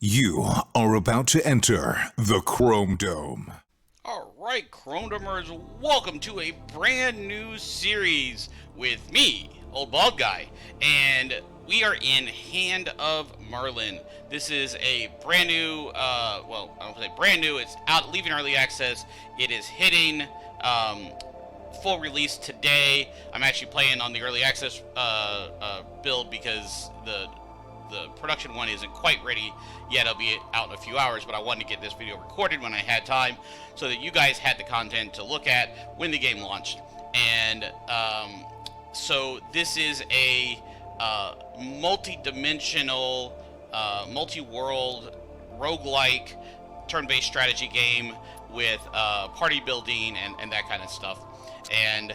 You are about to enter the Chrome Dome. Alright, Chrome Domers, welcome to a brand new series with me, Old Bald Guy, and we are in Hand of Merlin. This is a brand new, well, I don't say brand new, it's out, leaving early access. It is hitting full release today. I'm actually playing on the early access build because the production one isn't quite ready yet. It'll be out in a few hours, but I wanted to get this video recorded when I had time so that you guys had the content to look at when the game launched. And so this is a multi-dimensional, multi-world, roguelike, turn-based strategy game with party building and that kind of stuff. And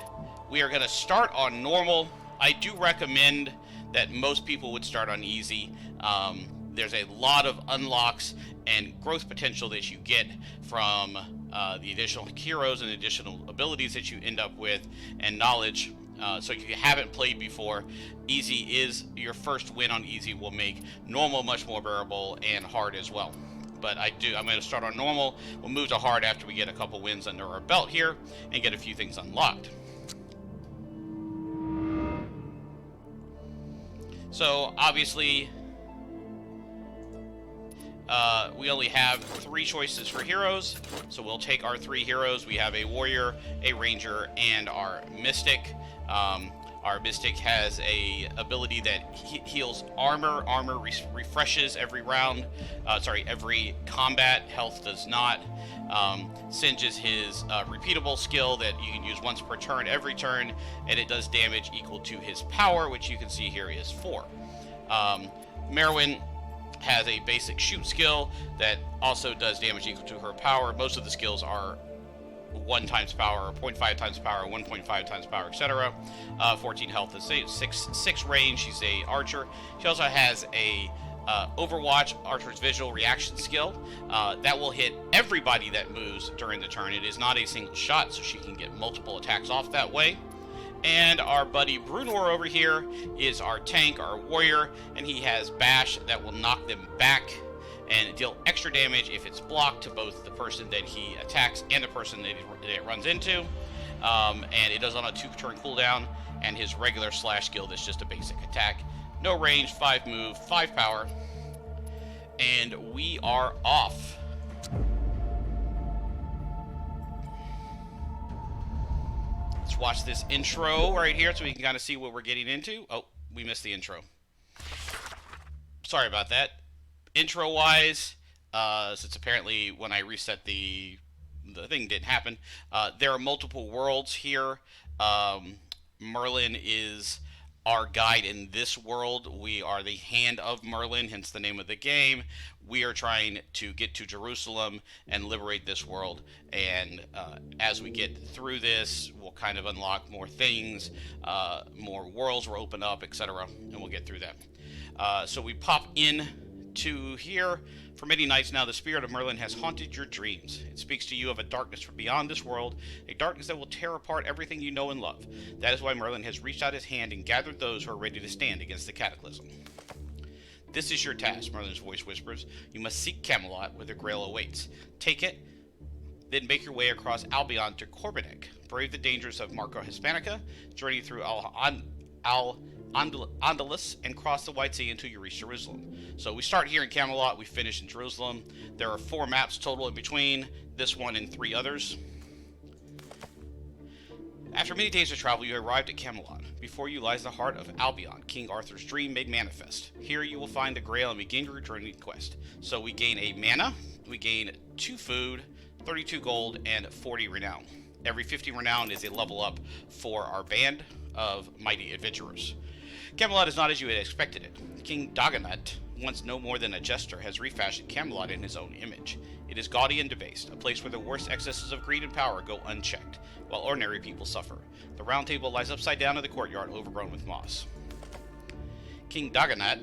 we are going to start on normal. I do recommend that most people would start on easy. There's a lot of unlocks and growth potential that you get from the additional heroes and additional abilities that you end up with, and knowledge. So if you haven't played before, easy is your first win on easy. Will make normal much more bearable, and hard as well. But I'm going to start on normal. We'll move to hard after we get a couple wins under our belt here and get a few things unlocked. So obviously, we only have 3 choices for heroes, so we'll take our 3 heroes. We have a warrior, a ranger, and our mystic. Our mystic has a ability that heals armor. Armor refreshes every round. Every combat. Health does not. Singe is his repeatable skill that you can use once per turn, every turn, and it does damage equal to his power, which you can see here is 4. Merwin has a basic shoot skill that also does damage equal to her power. Most of the skills are 1 times power, 0.5 times power, 1.5 times power, etc. 14 health is 6 range. She's a archer. She also has a Overwatch, Archer's visual reaction skill that will hit everybody that moves during the turn. It is not a single shot, so she can get multiple attacks off that way. And our buddy Brunor over here is our tank, our warrior, and he has bash that will knock them back and deal extra damage if it's blocked to both the person that he attacks and the person that it runs into. And it does on a 2-turn cooldown, and his regular slash skill that's just a basic attack. No range, 5 move, 5 power, and we are off. Let's watch this intro right here so we can kind of see what we're getting into. Oh, we missed the intro. Sorry about that. Intro-wise, since apparently when I reset the thing didn't happen, there are multiple worlds here. Merlin is our guide in this world. We are the Hand of Merlin, hence the name of the game. We are trying to get to Jerusalem and liberate this world, and as we get through this, we'll kind of unlock more things, more worlds will open up, etc., and we'll get through that. So we pop in to here. For many nights now, the spirit of Merlin has haunted your dreams. It speaks to you of a darkness from beyond this world, a darkness that will tear apart everything you know and love. That is why Merlin has reached out his hand and gathered those who are ready to stand against the cataclysm. This is your task, Merlin's voice whispers. You must seek Camelot, where the Grail awaits. Take it, then make your way across Albion to Corbinic. Brave the dangers of Marco Hispanica, journey through Andalus, and cross the White Sea until you reach Jerusalem. So we start here in Camelot, we finish in Jerusalem. There are 4 maps total in between, this one and 3 others. After many days of travel, you arrived at Camelot. Before you lies the heart of Albion, King Arthur's dream made manifest. Here you will find the Grail and begin your journey quest. So we gain a mana, we gain 2 food, 32 gold, and 40 renown. Every 50 renown is a level up for our band of mighty adventurers. Camelot is not as you had expected it. King Dagonet, once no more than a jester, has refashioned Camelot in his own image. It is gaudy and debased, a place where the worst excesses of greed and power go unchecked, while ordinary people suffer. The round table lies upside down in the courtyard, overgrown with moss. King Dagonet,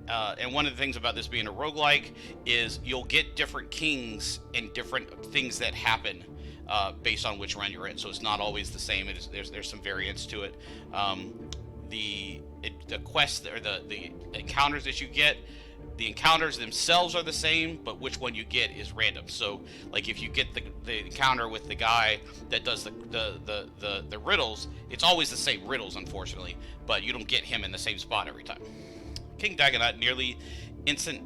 and one of the things about this being a roguelike is you'll get different kings and different things that happen based on which run you're in. So it's not always the same. There's some variance to it. The quests or the encounters that you get The encounters themselves are the same, but which one you get is random. So, like if you get the encounter with the guy that does the riddles, it's always the same riddles, unfortunately, but you don't get him in the same spot every time. King Dagonet, nearly incensant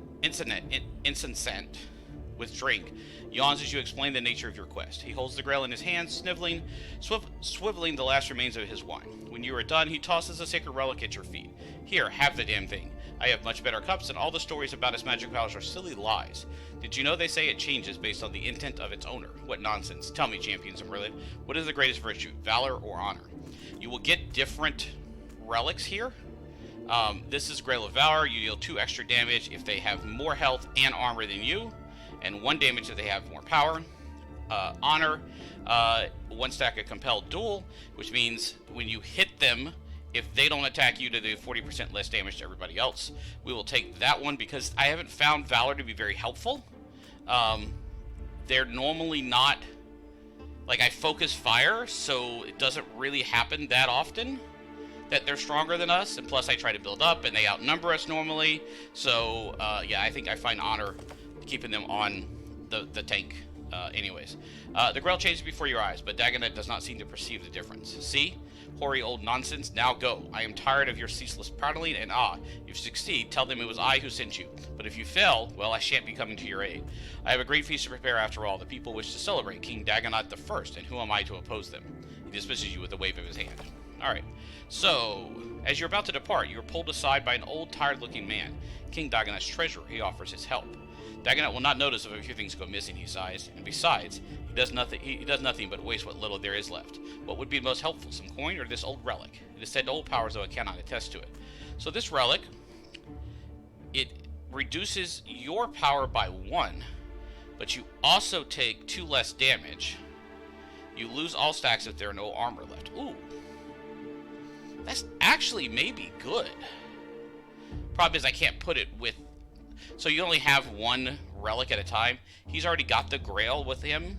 with drink, yawns as you explain the nature of your quest. He holds the grail in his hand, sniveling, swiveling the last remains of his wine. When you are done, he tosses a sacred relic at your feet. Here, have the damn thing. I have much better cups, and all the stories about its magic powers are silly lies. Did you know they say it changes based on the intent of its owner? What nonsense. Tell me, champions of Merlin, what is the greatest virtue, valor or honor? You will get different relics here. This is Grail of Valor. You deal 2 extra damage if they have more health and armor than you, and 1 damage if they have more power. Honor, 1 stack of Compelled Duel, which means when you hit them, if they don't attack you, to do 40% less damage to everybody else. We will take that one because I haven't found Valor to be very helpful. They're normally not... Like, I focus fire, so it doesn't really happen that often that they're stronger than us. And plus, I try to build up, and they outnumber us normally. So, yeah, I think I find honor keeping them on the tank anyways. The Grail changes before your eyes, but Dagonet does not seem to perceive the difference. See? Hoary old nonsense, now go. I am tired of your ceaseless prattling, and if you succeed, tell them it was I who sent you. But if you fail, well, I shan't be coming to your aid. I have a great feast to prepare after all. The people wish to celebrate King Dagonet the First, and who am I to oppose them? He dismisses you with a wave of his hand. Alright, so, as you're about to depart, you are pulled aside by an old, tired-looking man. King Dagonet's treasurer, he offers his help. Dagonet will not notice if a few things go missing, he sighs, and besides, he does nothing but waste what little there is left. What would be most helpful, some coin or this old relic? It is said to hold powers, though I cannot attest to it. So this relic, it reduces your power by 1, but you also take 2 less damage. You lose all stacks if there are no armor left. Ooh. That's actually maybe good. Problem is I can't put it with... So you only have 1 relic at a time. He's already got the Grail with him.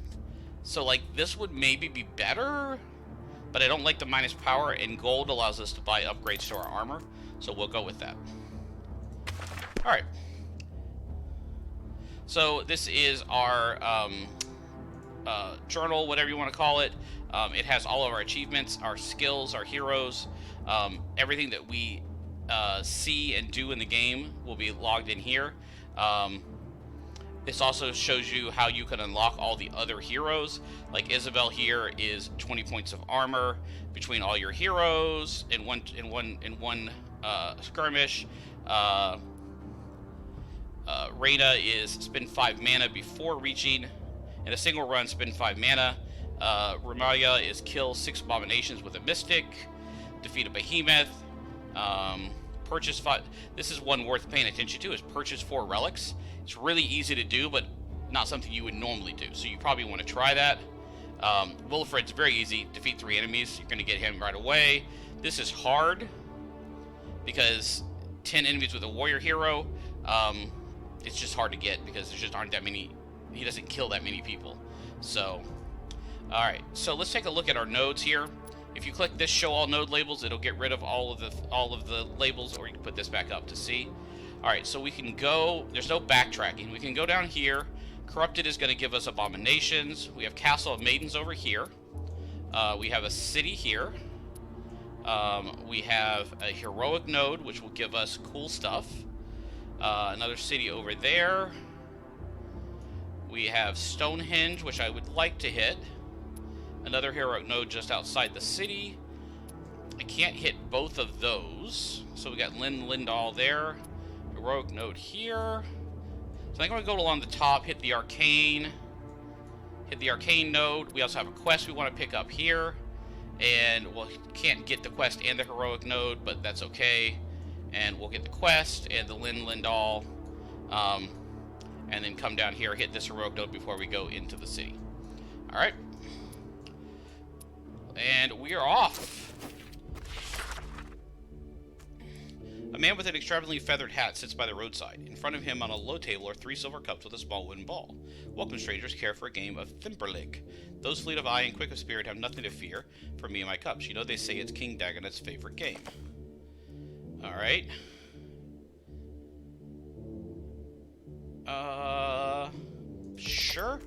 So, like, this would maybe be better. But I don't like the minus power, and gold allows us to buy upgrades to our armor. So we'll go with that. Alright. So this is our journal, whatever you want to call it. It has all of our achievements, our skills, our heroes. Everything that we see and do in the game will be logged in here. This also shows you how you can unlock all the other heroes. Like Isabel here is 20 points of armor between all your heroes in one skirmish. Reyna is spend 5 mana before reaching. In a single run, spend 5 mana. Romalia is kill 6 abominations with a mystic. Defeat a behemoth. Purchase 5. This is one worth paying attention to, is purchase 4 relics. It's really easy to do, but not something you would normally do. So you probably want to try that. Wilfred's very easy. Defeat 3 enemies. You're going to get him right away. This is hard because 10 enemies with a warrior hero. It's just hard to get because there just aren't that many. He doesn't kill that many people. So, all right. So let's take a look at our nodes here. If you click this show all node labels, it'll get rid of all of the labels, or you can put this back up to see. All right, so we can go, there's no backtracking. We can go down here. Corrupted is going to give us abominations. We have Castle of Maidens over here. We have a city here. We have a heroic node, which will give us cool stuff. Another city over there. We have Stonehenge, which I would like to hit. Another heroic node just outside the city. I can't hit both of those. So we got Lindall there. Heroic node here. So I'm going to go along the top, hit the arcane. Hit the arcane node. We also have a quest we want to pick up here. And we can't get the quest and the heroic node, but that's okay. And we'll get the quest and the Lindall. And then come down here, hit this heroic node before we go into the city. Alright. And we are off. A man with an extravagantly feathered hat sits by the roadside. In front of him on a low table are 3 silver cups with a small wooden ball. Welcome, strangers, care for a game of Thimberlig. Those fleet of eye and quick of spirit have nothing to fear from me and my cups. You know they say it's King Dagonet's favorite game. Alright. Sure.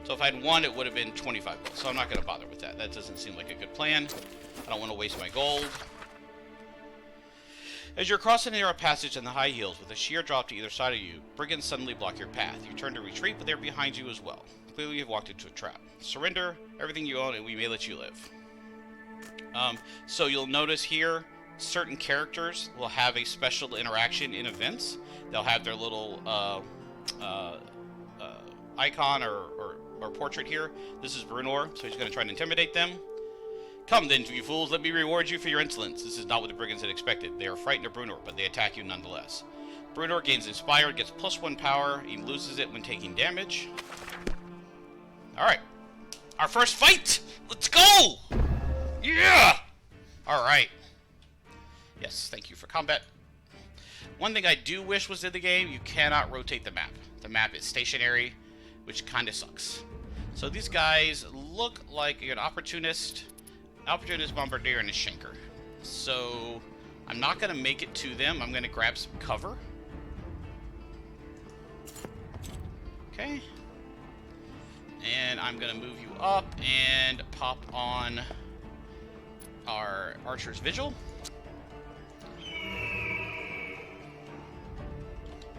So if I had won, it would have been 25 gold. So I'm not going to bother with that. That doesn't seem like a good plan. I don't want to waste my gold. As you're crossing a narrow passage in the high hills with a sheer drop to either side of you, brigands suddenly block your path. You turn to retreat, but they're behind you as well. Clearly you've walked into a trap. Surrender everything you own and we may let you live. So you'll notice here, certain characters will have a special interaction in events. They'll have their little icon or portrait here. This is Brunor, so he's going to try and intimidate them. Come then, you fools, let me reward you for your insolence. This is not what the brigands had expected. They are frightened of Brunor, but they attack you nonetheless. Brunor gains Inspired, gets +1 power, he loses it when taking damage. Alright. Our first fight! Let's go! Yeah! Alright. Yes, thank you for combat. One thing I do wish was in the game, you cannot rotate the map. The map is stationary, which kind of sucks. So these guys look like an opportunist, bombardier, and a shanker. So I'm not going to make it to them. I'm going to grab some cover. Okay. And I'm going to move you up and pop on our Archer's Vigil.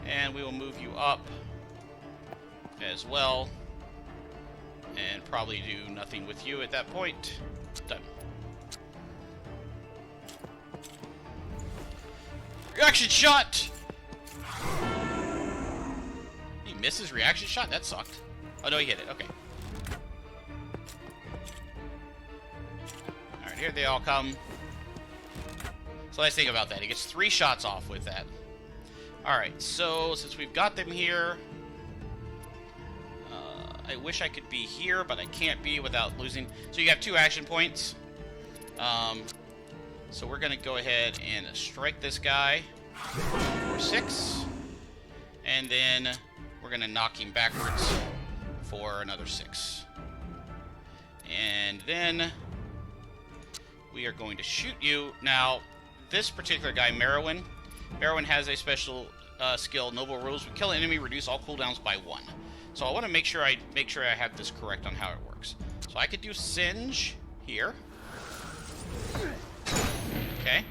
And we will move you up as well. And probably do nothing with you at that point. Done. Reaction shot! He misses reaction shot? That sucked. Oh no, he hit it. Okay. Alright, here they all come. So nice thing about that, he gets 3 shots off with that. Alright, so since we've got them here, I wish I could be here, but I can't be without losing. So you have 2 action points. So we're going to go ahead and strike this guy for 6. And then we're going to knock him backwards for another 6. And then we are going to shoot you. Now, this particular guy, Merwin has a special skill, Noble Rules. We kill an enemy, reduce all cooldowns by 1. So I want to make sure I have this correct on how it works. So I could do Singe here. Okay.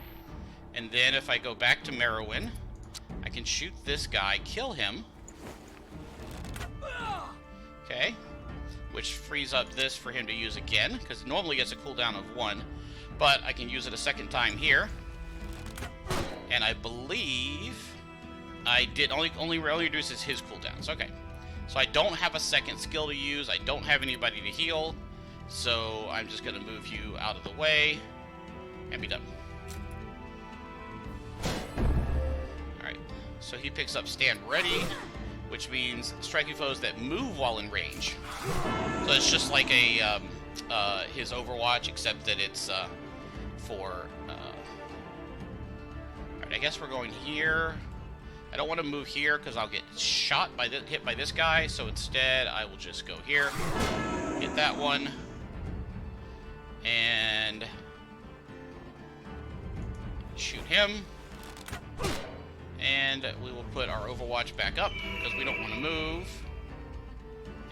And then if I go back to Merwin, I can shoot this guy, kill him. Okay. Which frees up this for him to use again, because it normally gets a cooldown of 1. But I can use it a second time here. And I believe I did only reduces his cooldowns. Okay. So I don't have a second skill to use. I don't have anybody to heal. So I'm just going to move you out of the way and be done. Alright. So he picks up Stand Ready, which means striking foes that move while in range. So it's just like a his Overwatch, except that it's for... Alright, I guess we're going here. I don't want to move here because I'll get shot by hit by this guy, so instead I will just go here, hit that one, and shoot him, and we will put our Overwatch back up because we don't want to move,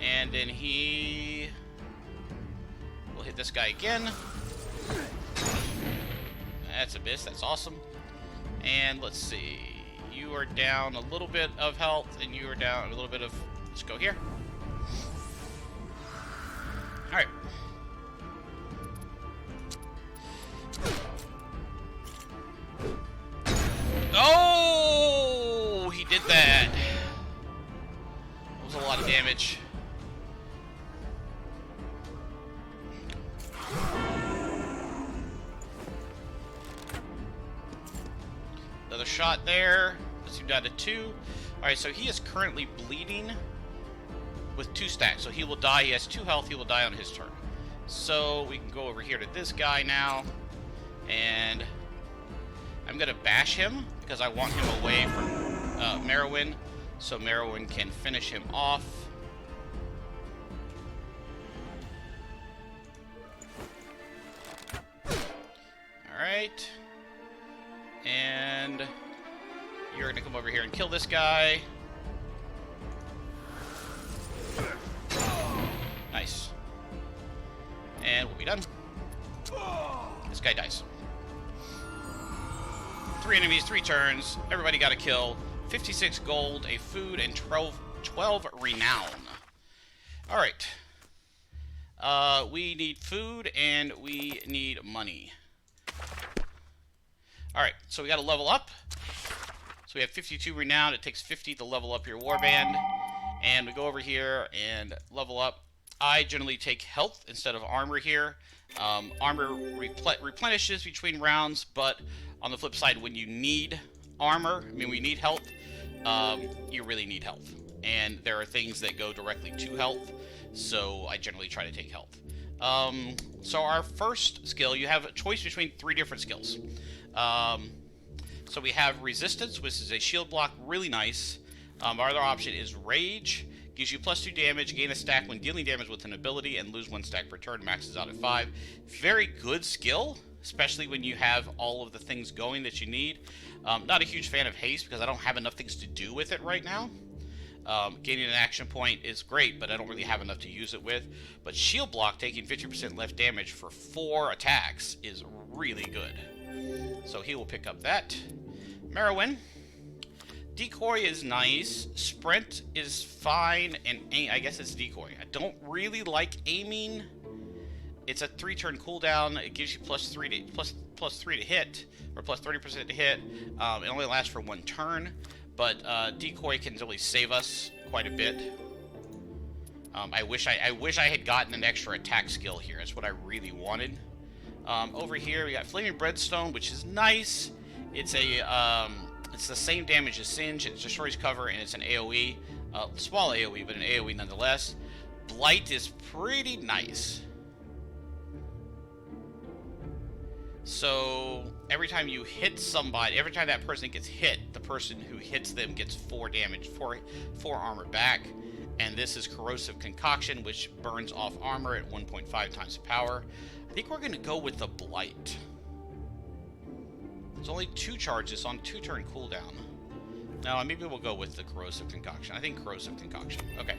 and then he will hit this guy again. That's a miss. That's awesome. And let's see. You are down a little bit of health, and you are down a little bit of... Let's go here. Alright. Oh! He did that. That was a lot of damage. Another shot there. Puts him down to 2. Alright, so he is currently bleeding with 2 stacks. So he will die. He has 2 health. He will die on his turn. So we can go over here to this guy now. And I'm going to bash him because I want him away from Merwin. So Merwin can finish him off. Alright. And you're gonna come over here and kill this guy. Nice. And we'll be done. This guy dies. 3 enemies, 3 turns. Everybody got a kill. 56 gold, a food, and 12 renown. Alright. We need food, and we need money. Alright, so we got to level up. So we have 52 renown. It takes 50 to level up your warband. And we go over here and level up. I generally take health instead of armor here. Armor replenishes between rounds, but on the flip side, when you need armor, when you need health, you really need health. And there are things that go directly to health, so I generally try to take health. So our first skill, you have a choice between 3 different skills. So we have Resistance, which is a shield block, really nice. Our other option is Rage. Gives you +2 damage, gain a stack when dealing damage with an ability, and lose 1 stack per turn, maxes out at 5. Very good skill, especially when you have all of the things going that you need. Not a huge fan of Haste, because I don't have enough things to do with it right now. Gaining an action point is great, but I don't really have enough to use it with. But Shield Block, taking 50% less damage for 4 attacks, is really good. So he will pick up that. Merwin. Decoy is nice. Sprint is fine, and I guess it's Decoy. I don't really like aiming. It's a 3-turn cooldown. It gives you +3 to hit, or +30% to hit. It only lasts for 1 turn, but Decoy can really save us quite a bit. I wish I had gotten an extra attack skill here. That's what I really wanted. Over here we got Flaming Breadstone, which is nice. It's a it's the same damage as Singe. It destroys cover, and it's an AoE. Small AoE, but an AoE nonetheless. Blight is pretty nice. So every time you hit somebody, every time that person gets hit, the person who hits them gets 4 damage, 4 armor back. And this is Corrosive Concoction, which burns off armor at 1.5 times power. I think we're going to go with the Blight. There's only 2 charges on 2-turn cooldown. No, maybe we'll go with the Corrosive Concoction. I think Corrosive Concoction. Okay.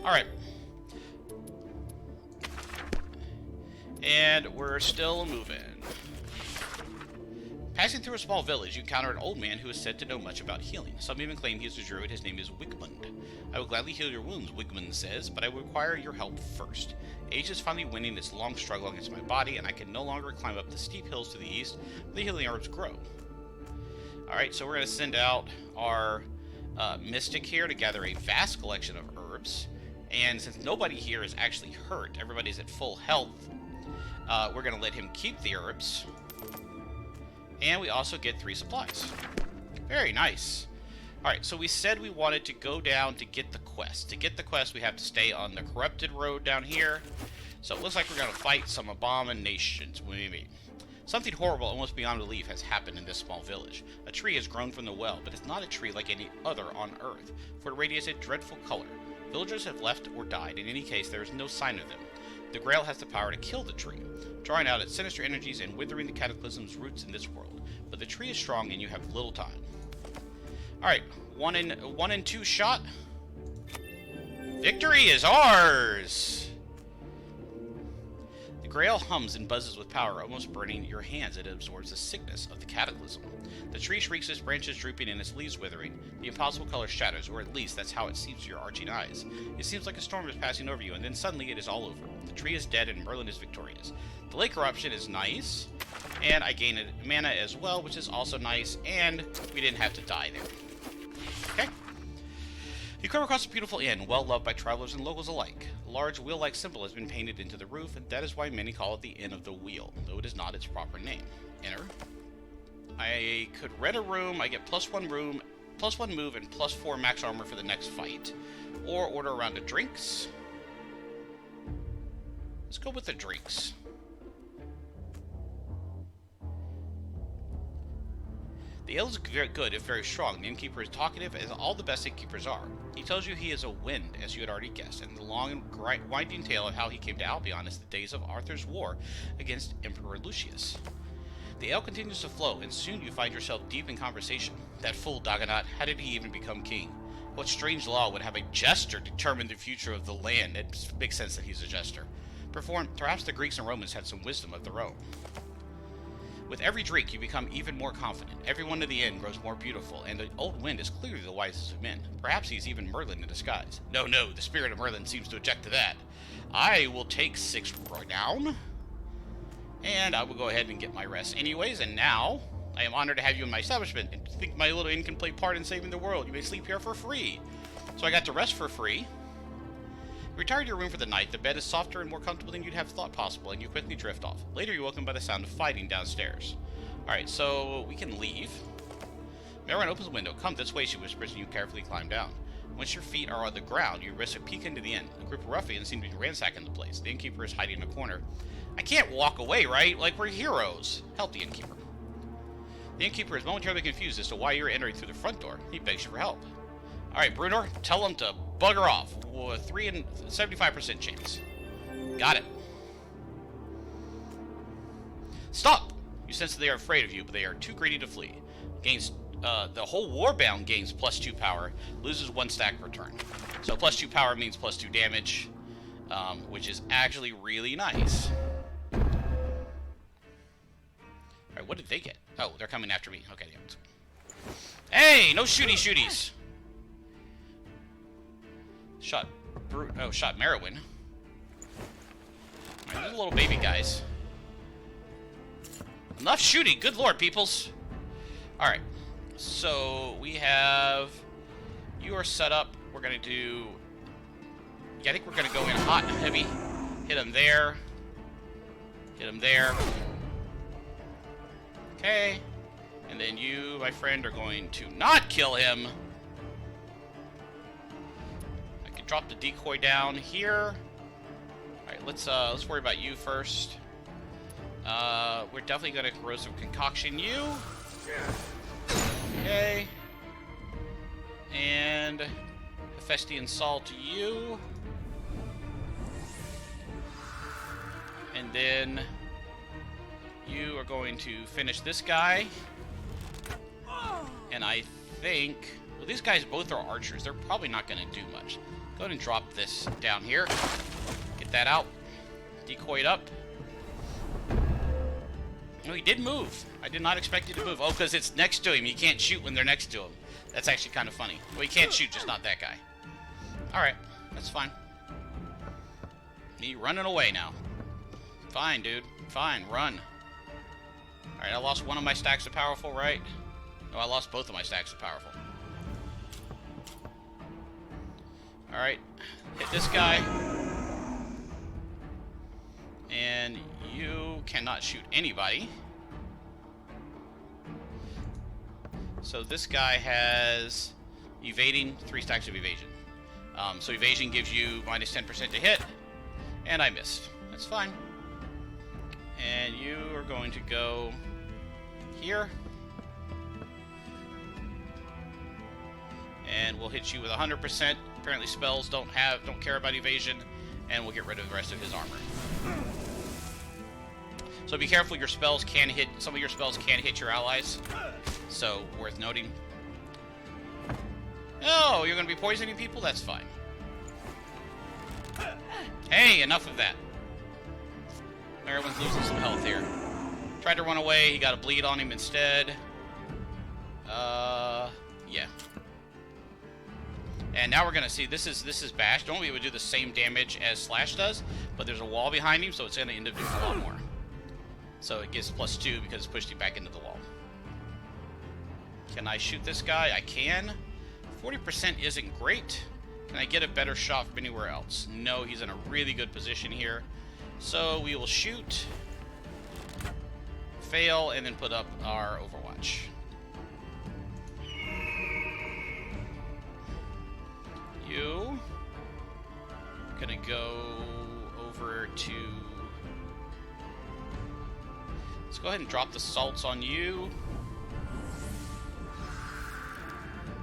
Alright. And we're still moving. Passing through a small village, you encounter an old man who is said to know much about healing. Some even claim he is a druid. His name is Wigmund. I will gladly heal your wounds, Wigmund says, but I will require your help first. Age is finally winning its long struggle against my body, and I can no longer climb up the steep hills to the east where the healing herbs grow. Alright, so we're going to send out our mystic here to gather a vast collection of herbs. And since nobody here is actually hurt, everybody's at full health, we're going to let him keep the herbs. And we also get 3 supplies. Very nice. Alright, so we said we wanted to go down to get the quest. To get the quest, we have to stay on the corrupted road down here. So it looks like we're going to fight some abominations. Maybe. Something horrible, almost beyond belief, has happened in this small village. A tree has grown from the well, but it's not a tree like any other on Earth, for it radiates a dreadful color. Villagers have left or died. In any case, there is no sign of them. The Grail has the power to kill the tree, drawing out its sinister energies and withering the Cataclysm's roots in this world. But the tree is strong, and you have little time. Alright, 1 and 2 shot. Victory is ours! The Grail hums and buzzes with power, almost burning your hands. It absorbs the sickness of the Cataclysm. The tree shrieks, its branches drooping and its leaves withering. The impossible color shatters, or at least that's how it seems to your arching eyes. It seems like a storm is passing over you, and then suddenly it is all over. The tree is dead, and Merlin is victorious. The lake eruption is nice, and I gained mana as well, which is also nice, and we didn't have to die there. Okay. You come across a beautiful inn, well loved by travelers and locals alike. A large wheel-like symbol has been painted into the roof, and that is why many call it the Inn of the Wheel, though it is not its proper name. Enter. I could rent a room. I get +1 room, +1 move, and +4 max armor for the next fight. Or order a round of drinks. Let's go with the drinks. The ale is very good, if very strong. The innkeeper is talkative, as all the best innkeepers are. He tells you he is a wind, as you had already guessed, and the long and winding tale of how he came to Albion is the days of Arthur's war against Emperor Lucius. The ale continues to flow, and soon you find yourself deep in conversation. That fool Daganot, how did he even become king? What strange law would have a jester determine the future of the land? It makes sense that he's a jester. Perhaps the Greeks and Romans had some wisdom of their own. With every drink, you become even more confident. Everyone in the inn grows more beautiful, and the old wind is clearly the wisest of men. Perhaps he's even Merlin in disguise. No, the spirit of Merlin seems to object to that. I will take 6 down, and I will go ahead and get my rest anyways, and now I am honored to have you in my establishment, and think my little inn can play part in saving the world. You may sleep here for free. So I got to rest for free. You retire to your room for the night. The bed is softer and more comfortable than you'd have thought possible, and you quickly drift off. Later, you're woken by the sound of fighting downstairs. Alright, so we can leave. Merlin opens the window. Come this way, she whispers, and you carefully climb down. Once your feet are on the ground, you risk a peek into the inn. A group of ruffians seem to be ransacking the place. The innkeeper is hiding in a corner. I can't walk away, right? Like, we're heroes. Help the innkeeper. The innkeeper is momentarily confused as to why you're entering through the front door. He begs you for help. Alright, Brunor, tell him to bugger off. 3 and 75% chance. Got it. Stop! You sense that they are afraid of you, but they are too greedy to flee. Gains the whole Warbound gains +2 power, loses 1 stack per turn. So +2 power means +2 damage, which is actually really nice. Alright, what did they get? Oh, they're coming after me. Okay, yeah. Hey, no shooties. Shot Merowyn. Alright, these little baby guys. Enough shooting, good lord, peoples. Alright, so we have... You are set up. We're gonna do... Yeah, I think we're gonna go in hot and heavy. Hit him there. Hit him there. Okay. And then you, my friend, are going to not kill him. I can drop the decoy down here. Alright, let's worry about you first. We're definitely gonna corrosive concoction you. Okay. And Hephaestion Salt you. And then you are going to finish this guy. And I think... Well, these guys both are archers. They're probably not going to do much. Go ahead and drop this down here. Get that out. Decoy it up. No, he did move. I did not expect you to move. Oh, because it's next to him. You can't shoot when they're next to him. That's actually kind of funny. Well, he can't shoot, just not that guy. Alright, that's fine. Me running away now. Fine, dude. Fine, run. Alright, I lost one of my stacks of powerful, right? No, I lost both of my stacks of powerful. Alright, hit this guy. And you cannot shoot anybody. So this guy has evading, 3 stacks of evasion. So evasion gives you minus 10% to hit. And I missed. That's fine. And you are going to go here. And we'll hit you with 100%. Apparently spells don't care about evasion. And we'll get rid of the rest of his armor. So be careful, your spells can hit, some of your spells can hit your allies. So, worth noting. Oh, you're going to be poisoning people? That's fine. Hey, enough of that. Everyone's losing some health here. Tried to run away, he got a bleed on him instead. Yeah. And now we're gonna see, this is Bash. Don't we would do the same damage as Slash does, but there's a wall behind him, so it's gonna end up doing a lot more. So it gets +2 because it's pushed him back into the wall. Can I shoot this guy? I can. 40% isn't great. Can I get a better shot from anywhere else? No, he's in a really good position here. So we will shoot, fail, and then put up our Overwatch. You gonna go over to... Let's go ahead and drop the salts on you.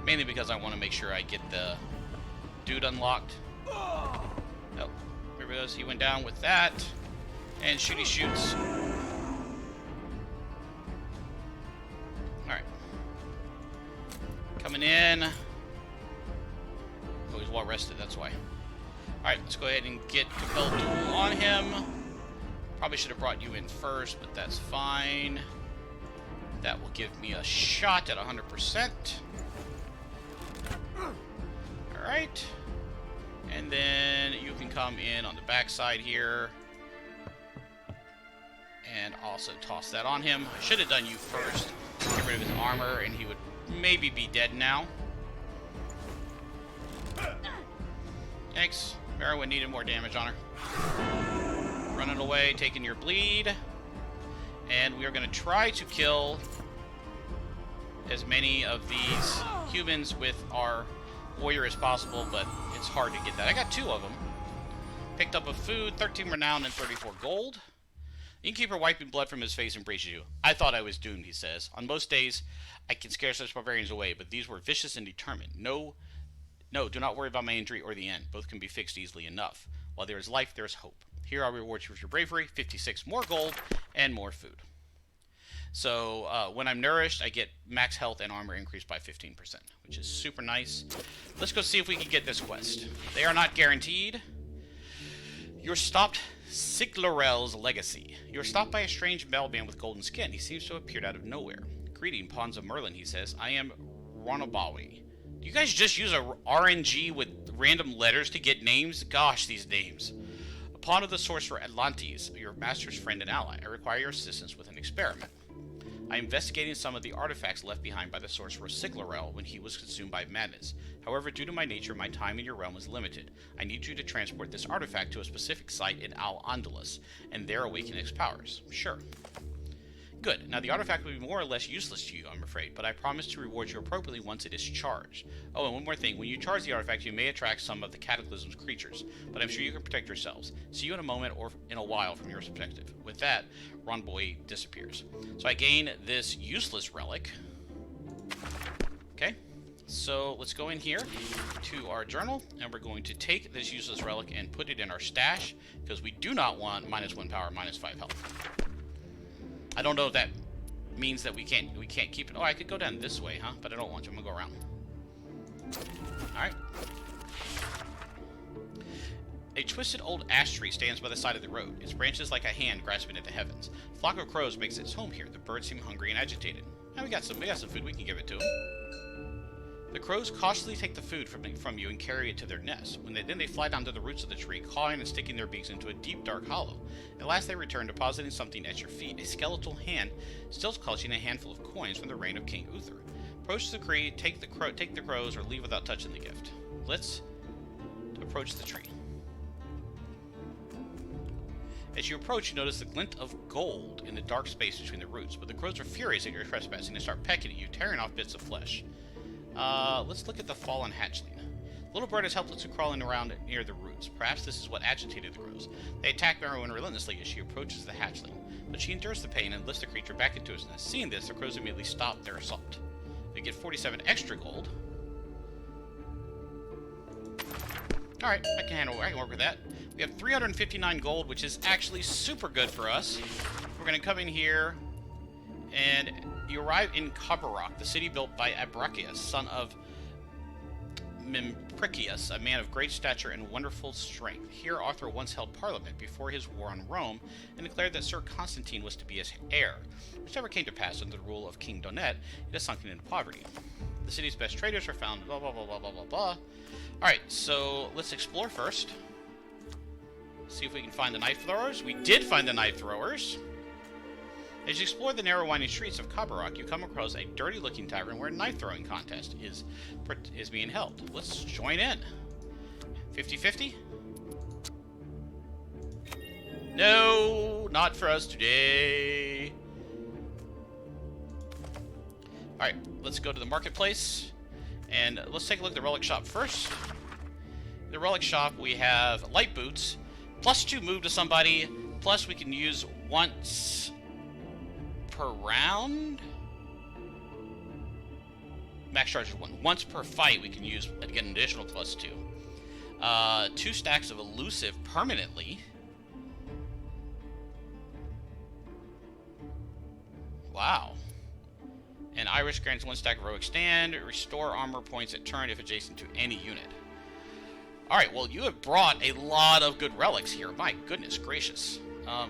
Mainly because I want to make sure I get the dude unlocked. Oh, there he goes. He went down with that. And shooty shoots. Coming in. Oh, he's well rested, that's why. Alright, let's go ahead and get Compelled Duel on him. Probably should have brought you in first, but that's fine. That will give me a shot at 100%. Alright. And then you can come in on the backside here. And also toss that on him. I should have done you first. Get rid of his armor, and he would maybe be dead now. Thanks. Merwin needed more damage on her. Running away, taking your bleed. And we are going to try to kill as many of these humans with our warrior as possible, but it's hard to get that. I got 2 of them. Picked up a food, 13 renown, and 34 gold. The innkeeper wiping blood from his face embraces you. I thought I was doomed, he says. On most days, I can scare such barbarians away, but these were vicious and determined. No, do not worry about my injury or the end. Both can be fixed easily enough. While there is life, there is hope. Here I'll reward you for your bravery, 56 more gold, and more food. So, when I'm nourished, I get max health and armor increased by 15%, which is super nice. Let's go see if we can get this quest. They are not guaranteed. You're stopped Siglarel's legacy. You are stopped by a strange bellman with golden skin. He seems to have appeared out of nowhere. Greeting, Pawns of Merlin, he says. I am Ronobawi. Do you guys just use a RNG with random letters to get names? Gosh, these names. A pawn of the sorcerer Atlantes, your master's friend and ally. I require your assistance with an experiment. I am investigating some of the artifacts left behind by the sorcerer Siglarel when he was consumed by madness. However, due to my nature, my time in your realm is limited. I need you to transport this artifact to a specific site in Al-Andalus, and there awaken its powers. Sure. Good. Now, the artifact will be more or less useless to you, I'm afraid, but I promise to reward you appropriately once it is charged. Oh, and one more thing. When you charge the artifact, you may attract some of the Cataclysm's creatures, but I'm sure you can protect yourselves. See you in a moment or in a while from your perspective. With that, Ronboy disappears. So I gain this useless relic. Okay. So let's go in here to our journal, and we're going to take this useless relic and put it in our stash, because we do not want -1 power, -5 health. I don't know if that means that we can't keep it. Oh, I could go down this way, huh? But I don't want to. I'm gonna go around. Alright. A twisted old ash tree stands by the side of the road, its branches like a hand grasping at the heavens. A flock of crows makes its home here. The birds seem hungry and agitated. Now we got some food. We can give it to them. The crows cautiously take the food from you and carry it to their nest. Then they fly down to the roots of the tree, clawing and sticking their beaks into a deep, dark hollow. At last they return, depositing something at your feet. A skeletal hand, still clutching a handful of coins from the reign of King Uther. Approach the tree, take the crows, or leave without touching the gift. Let's approach the tree. As you approach, you notice the glint of gold in the dark space between the roots, but the crows are furious at your trespassing and start pecking at you, tearing off bits of flesh. Let's look at the fallen hatchling. The little bird is helplessly crawling around near the roots. Perhaps this is what agitated the crows. They attack Merwin relentlessly as she approaches the hatchling, but she endures the pain and lifts the creature back into its nest. Seeing this, the crows immediately stop their assault. They get 47 extra gold. Alright, I can work with that. We have 359 gold, which is actually super good for us. We're going to come in here, and you arrive in Kabarok, the city built by Abrachius, son of Mimpricius, a man of great stature and wonderful strength. Here Arthur once held parliament before his war on Rome, and declared that Sir Constantine was to be his heir, which never came to pass under the rule of King Donet. It has sunken into poverty. The city's best traders are found, blah, blah, blah, blah, blah, blah, blah. Alright, so let's explore first. See if we can find the knife throwers. We did find the knife throwers. As you explore the narrow winding streets of Kabarok, you come across a dirty-looking tavern where a knife-throwing contest is being held. Let's join in. 50-50? No, not for us today. Alright, let's go to the marketplace, and let's take a look at the relic shop first. In the relic shop, we have light boots, +2 move to somebody, plus we can use once per round? Max charge is 1. Once per fight, we can use, again, an additional +2. 2 stacks of elusive permanently. Wow. And Iris grants 1 stack heroic stand. Restore armor points at turn if adjacent to any unit. Alright, well, you have brought a lot of good relics here. My goodness gracious.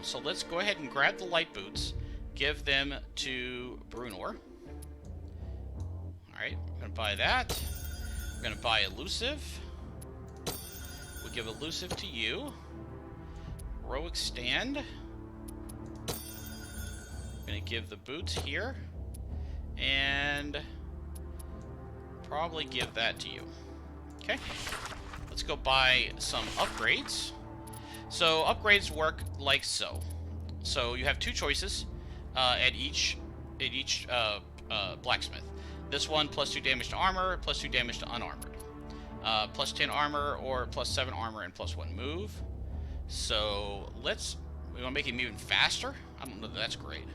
So let's go ahead and grab the light boots. Give them to Brunor. Alright, we're going to buy that. We're going to buy Elusive. We'll give Elusive to you. Heroic stand. I'm going to give the boots here. And probably give that to you. Okay. Let's go buy some upgrades. So upgrades work like so. So you have 2 choices at each blacksmith. This one +2 damage to armor, +2 damage to unarmored. +10 armor or +7 armor and +1 move. So we want to make him even faster. I don't know that that's great.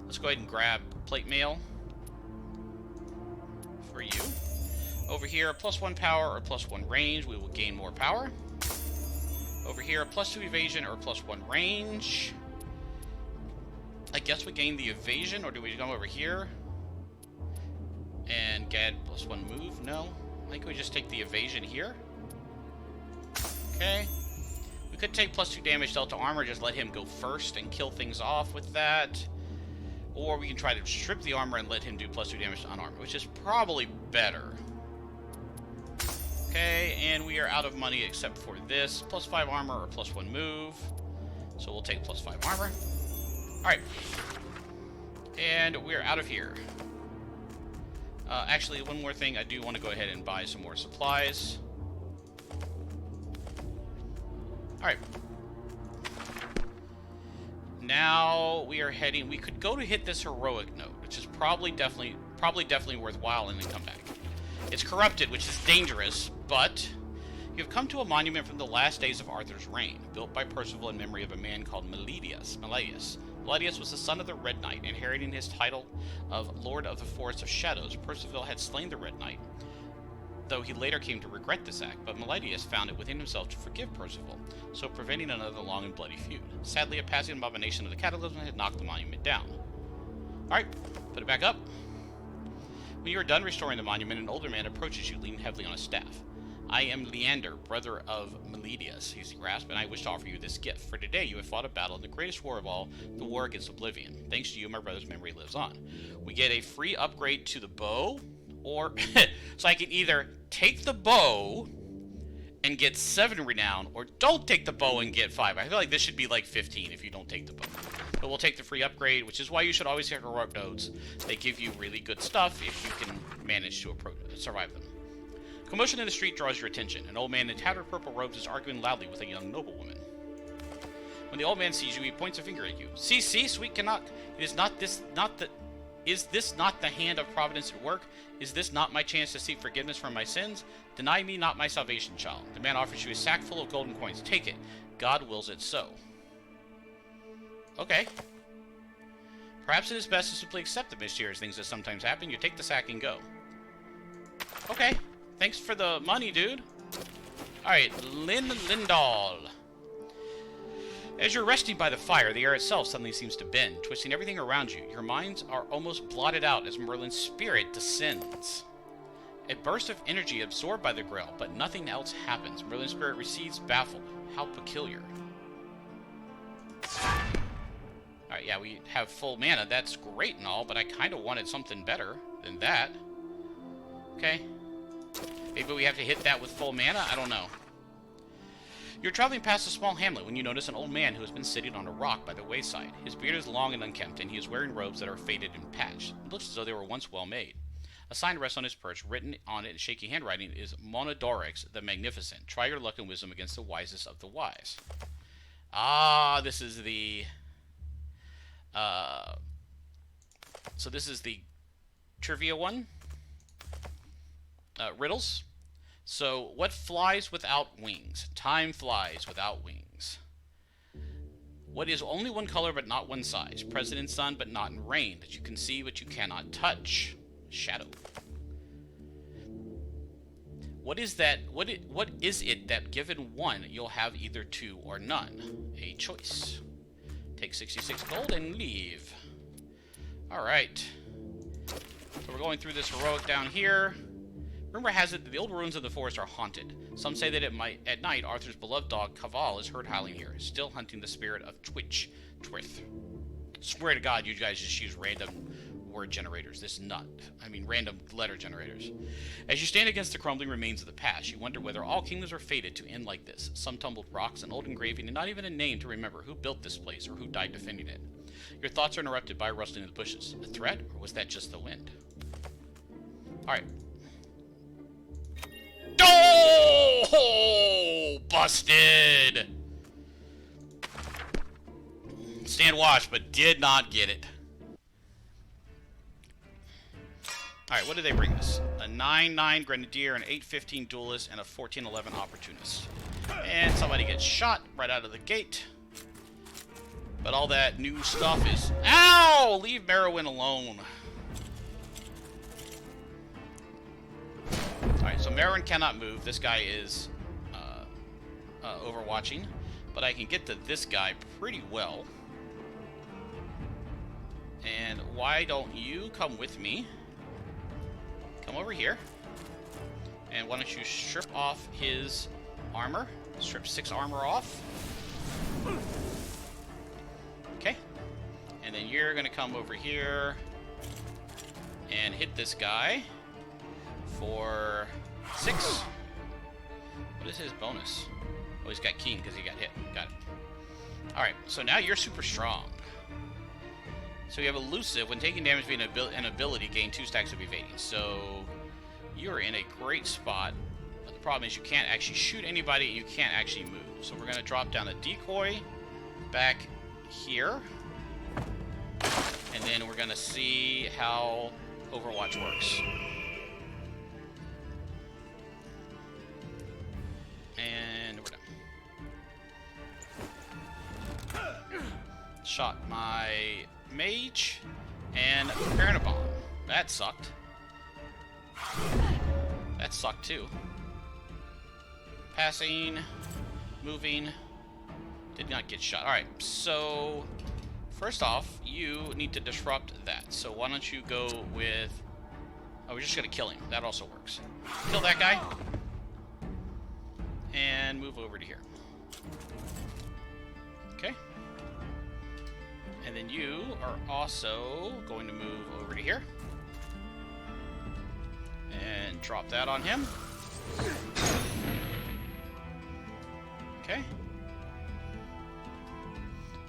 Let's go ahead and grab plate mail for you. Over here, +1 power or +1 range, we will gain more power. Over here, +2 evasion or +1 range. I guess we gain the evasion, or do we come over here and get +1 move? No. I think we just take the evasion here. Okay. We could take +2 damage dealt to armor, just let him go first and kill things off with that. Or we can try to strip the armor and let him do +2 damage to unarmor, which is probably better. Okay, and we are out of money except for this. +5 armor or +1 move. So we'll take +5 armor. Alright. And we're out of here. Actually, one more thing. I do want to go ahead and buy some more supplies. Alright. Now we are heading... We could go to hit this heroic note, which is probably definitely worthwhile, and then come back. It's corrupted, which is dangerous, but you have come to a monument from the last days of Arthur's reign, built by Percival in memory of a man called Meledius. Meledius was the son of the Red Knight, inheriting his title of Lord of the Forest of Shadows. Percival had slain the Red Knight, though he later came to regret this act, but Meledius found it within himself to forgive Percival, so preventing another long and bloody feud. Sadly, a passing abomination of the Cataclysm had knocked the monument down. Alright, put it back up. When you are done restoring the monument, an older man approaches you, leaning heavily on a staff. I am Leander, brother of Meledius, he grasped, and I wish to offer you this gift. For today you have fought a battle in the greatest war of all, the war against oblivion. Thanks to you, my brother's memory lives on. We get a free upgrade to the bow, or... so I can either take the bow and get 7 renown, or don't take the bow and get 5. I feel like this should be like 15 if you don't take the bow. But we'll take the free upgrade, which is why you should always get heroic nodes. They give you really good stuff if you can manage to survive them. Commotion in the street draws your attention. An old man in tattered purple robes is arguing loudly with a young noblewoman. When the old man sees you, he points a finger at you. See, sweet Canuck, is this not the hand of providence at work? Is this not my chance to seek forgiveness for my sins? Deny me not my salvation, child. The man offers you a sack full of golden coins. Take it. God wills it so. Okay. Perhaps it is best to simply accept the mysterious things that sometimes happen. You take the sack and go. Okay. Thanks for the money, dude. Alright, Lindahl. As you're resting by the fire, the air itself suddenly seems to bend, twisting everything around you. Your minds are almost blotted out as Merlin's spirit descends. A burst of energy absorbed by the Grail, but nothing else happens. Merlin's spirit recedes, baffled. How peculiar. Alright, yeah, we have full mana. That's great and all, but I kind of wanted something better than that. Okay. Maybe we have to hit that with full mana? I don't know. You're traveling past a small hamlet when you notice an old man who has been sitting on a rock by the wayside. His beard is long and unkempt, and he is wearing robes that are faded and patched. It looks as though they were once well made. A sign rests on his perch. Written on it in shaky handwriting is Monodorix the Magnificent. Try your luck and wisdom against the wisest of the wise. Ah, this is the... so this is the trivia one. Riddles. So, what flies without wings? Time flies without wings. What is only one color but not one size? Present in sun but not in rain. That you can see but you cannot touch. Shadow. What is that? What is it that given one you'll have either 2 or none? A choice. Take 66 gold and leave. Alright. So we're going through this heroic down here. Rumor has it that the old ruins of the forest are haunted. Some say that at night, Arthur's beloved dog, Caval, is heard howling here, still hunting the spirit of Twith. Swear to God, you guys just use random word generators. This is nut. I mean, random letter generators. As you stand against the crumbling remains of the past, you wonder whether all kingdoms are fated to end like this. Some tumbled rocks, an old engraving, and not even a name to remember who built this place or who died defending it. Your thoughts are interrupted by a rustling in the bushes. A threat, or was that just the wind? Alright. Oh! Busted! Stand watch, but did not get it. Alright, what did they bring us? A 9-9 Grenadier, an 8-15 Duelist, and a 14-11 Opportunist. And somebody gets shot right out of the gate. But all that new stuff is... Ow! Leave Merowyn alone. Alright, so Merowyn cannot move. This guy is overwatching. But I can get to this guy pretty well. And why don't you come with me? Come over here. And why don't you strip off his armor? Strip 6 armor off. Okay. And then you're going to come over here and hit this guy for 6. What is his bonus? Oh, he's got keen because he got hit. Got it. Alright, so now you're super strong. So you have elusive. When taking damage via an ability, gain 2 stacks of evading. So you're in a great spot. But the problem is you can't actually shoot anybody and you can't actually move. So we're going to drop down a decoy back here. And then we're going to see how Overwatch works. And we're done. Shot my mage and preparing a bomb. That sucked. That sucked too. Passing, moving, did not get shot. Alright, so first off, you need to disrupt that. So why don't you go with... Oh, we're just gonna kill him. That also works. Kill that guy. And move over to here. Okay. And then you are also going to move over to here. And drop that on him. Okay.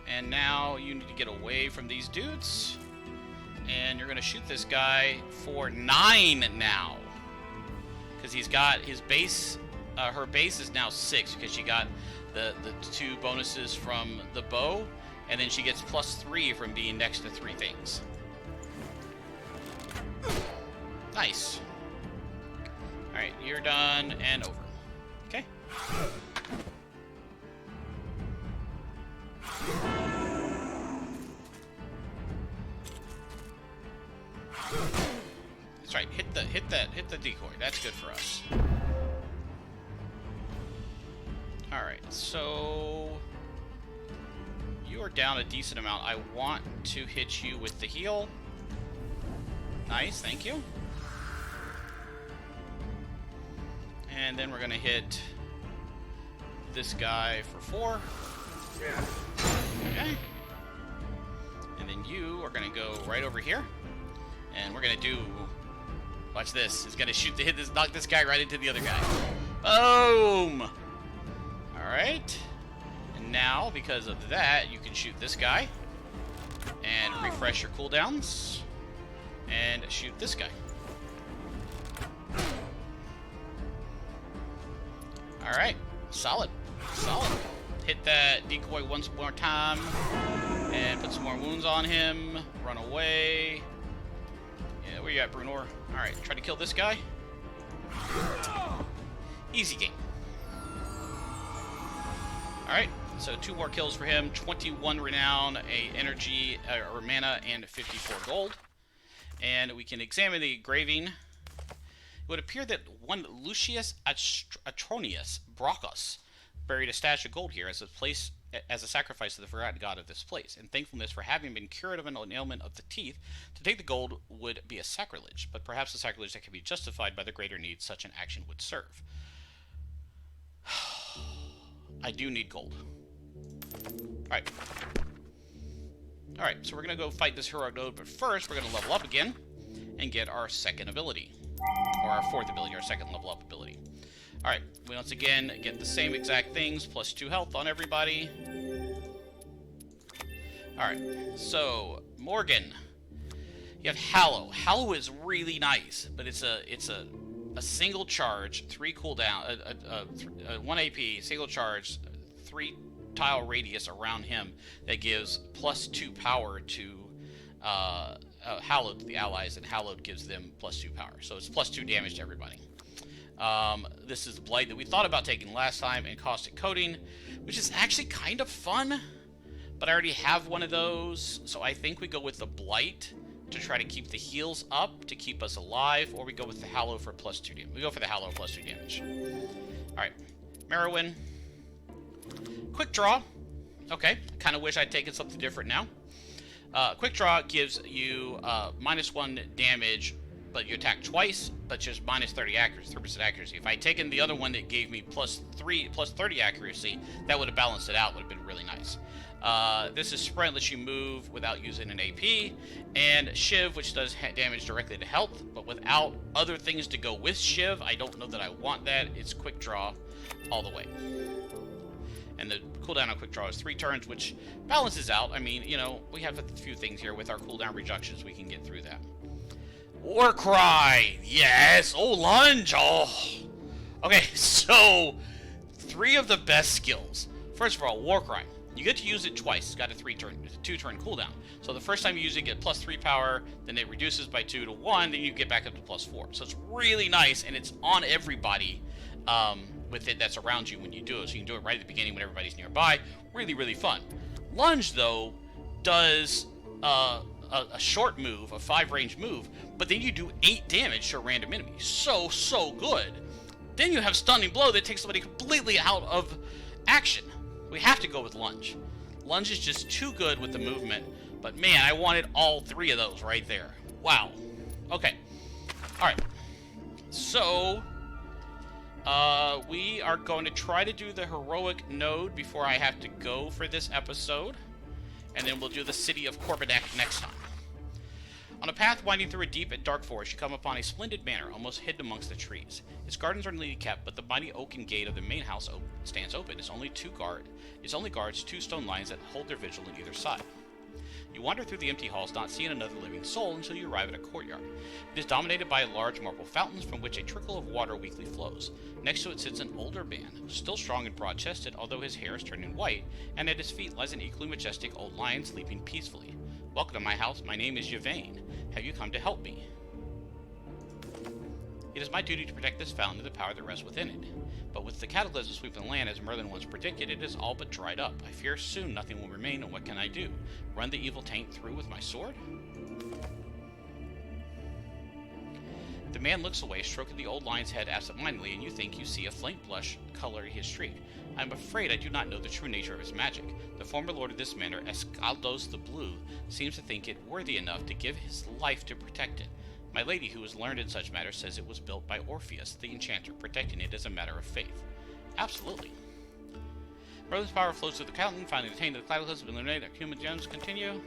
And now you need to get away from these dudes. And you're going to shoot this guy for 9 now. Because he's got his base... her base is now 6 because she got the 2 bonuses from the bow. And then she gets +3 from being next to 3 things. Nice. Alright, you're done and over. Okay. That's right, hit the decoy. That's good for us. Alright, so you are down a decent amount. I want to hit you with the heal. Nice, thank you. And then we're gonna hit this guy for 4. Okay. And then you are gonna go right over here. And we're gonna do... Watch this. It's gonna knock this guy right into the other guy. Boom! Alright. And now, because of that, you can shoot this guy. And refresh your cooldowns. And shoot this guy. Alright. Solid. Solid. Hit that decoy once more time. And put some more wounds on him. Run away. Yeah, where you at, Brunor? Alright, try to kill this guy. Easy game. Alright, so 2 more kills for him. 21 renown, a energy, or mana, and 54 gold. And we can examine the engraving. It would appear that one Lucius Atronius Brachus buried a stash of gold here as a place as a sacrifice to the forgotten god of this place, and thankfulness for having been cured of an ailment of the teeth. To take the gold would be a sacrilege, but perhaps a sacrilege that can be justified by the greater need such an action would serve. I do need gold. Alright. Alright, so we're going to go fight this heroic node, but first we're going to level up again and get our second ability. Or our fourth ability, our second level up ability. Alright, we once again get the same exact things, plus 2 health on everybody. Alright, so, Morgan. You have Hallow. Hallow is really nice, but it's a single charge, 3 cooldown, 1 AP, single charge, 3 tile radius around him that gives plus 2 power to Hallowed to the allies, and Hallowed gives them plus 2 power. So it's plus 2 damage to everybody. This is the Blight that we thought about taking last time, and Caustic Coating, which is actually kind of fun, but I already have one of those, so I think we go with the Blight to try to keep the heals up, to keep us alive, or we go with the Hallow for plus 2 damage. We go for the Hallow plus 2 damage. Alright, Merowyn. Quick Draw. Okay, kind of wish I'd taken something different now. Quick Draw gives you -1 damage, but you attack twice, but just minus 30 accuracy, 3% accuracy. If I'd taken the other one that gave me plus 30 accuracy, that would have balanced it out, would have been really nice. This is Sprint, lets you move without using an AP, and Shiv, which does damage directly to health, but without other things to go with Shiv, I don't know that I want that. It's Quick Draw all the way. And the cooldown on Quick Draw is 3 turns, which balances out. I mean, you know, we have a few things here with our cooldown reductions. We can get through that. Warcry! Yes! Oh, Lunge! Oh! Okay, so 3 of the best skills. First of all, Warcry. You get to use it twice. It's got a 2-turn cooldown. So the first time you use it, you get plus 3 power, then it reduces by 2 to 1, then you get back up to plus 4. So it's really nice, and it's on everybody with it that's around you when you do it. So you can do it right at the beginning when everybody's nearby. Really, really fun. Lunge, though, does a short move, a 5-range move, but then you do 8 damage to a random enemy. So good. Then you have Stunning Blow that takes somebody completely out of action. We have to go with Lunge. Lunge is just too good with the movement, but man, I wanted all 3 of those right there. Wow. Okay. Alright. So, we are going to try to do the heroic node before I have to go for this episode, and then we'll do the city of Corbenek next time. On a path winding through a deep and dark forest, you come upon a splendid manor, almost hidden amongst the trees. Its gardens are neatly kept, but the mighty oaken gate of the main house stands open. Its only guards 2 stone lions that hold their vigil on either side. You wander through the empty halls, not seeing another living soul until you arrive at a courtyard. It is dominated by large marble fountains from which a trickle of water weakly flows. Next to it sits an older man, still strong and broad-chested, although his hair is turning white, and at his feet lies an equally majestic old lion sleeping peacefully. Welcome to my house. My name is Yvain. Have you come to help me? It is my duty to protect this fountain and the power that rests within it. But with the cataclysm sweeping the land, as Merlin once predicted, it is all but dried up. I fear soon nothing will remain, and what can I do? Run the evil taint through with my sword? The man looks away, stroking the old lion's head absent-mindedly, and you think you see a flame blush color his streak. I am afraid I do not know the true nature of his magic. The former lord of this manor, Escaldos the Blue, seems to think it worthy enough to give his life to protect it. My lady, who is learned in such matters, says it was built by Orpheus, the enchanter, protecting it as a matter of faith. Absolutely. Merlin's power flows through the fountain, finally attained the cataclysm, eliminate our human gems. Continue.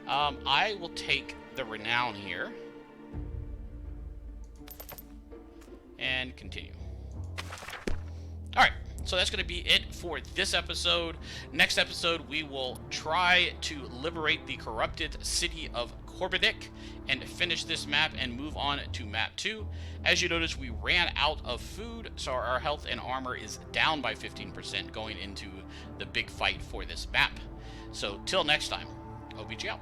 I will take the renown here. And continue. Alright, so that's going to be it for this episode. Next episode, we will try to liberate the corrupted city of Corbenek and finish this map and move on to map 2. As you notice, we ran out of food, so our health and armor is down by 15% going into the big fight for this map. So till next time, OBG out.